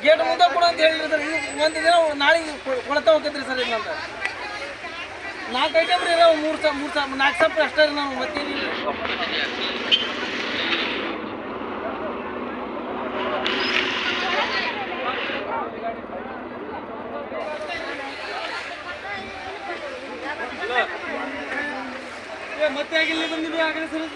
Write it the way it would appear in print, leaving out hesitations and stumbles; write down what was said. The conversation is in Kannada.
ಗೇಟ್ ಮುಂದೆ ಕೊಡು ಅಂತ ಹೇಳಿರಿ ಸರ್. ಒಂದು ದಿನ ನಾಳೆಗೆ ಕೊಡ್ತಾ ಹೋಗ್ತೈತ್ರಿ ಸರ್. ಇನ್ನೊಂದು 4 ಐಟಮ್ ರೀ ಇರೋ 4 ಸಾವಿರ ಅಷ್ಟೇ ರೀ. ನಾವು ಮತ್ತೇನು ಮತ್ತೆ ಆಗಿಲ್ಲ ಬಂದಿದೆ ಆಗಲೇ ಸರ್.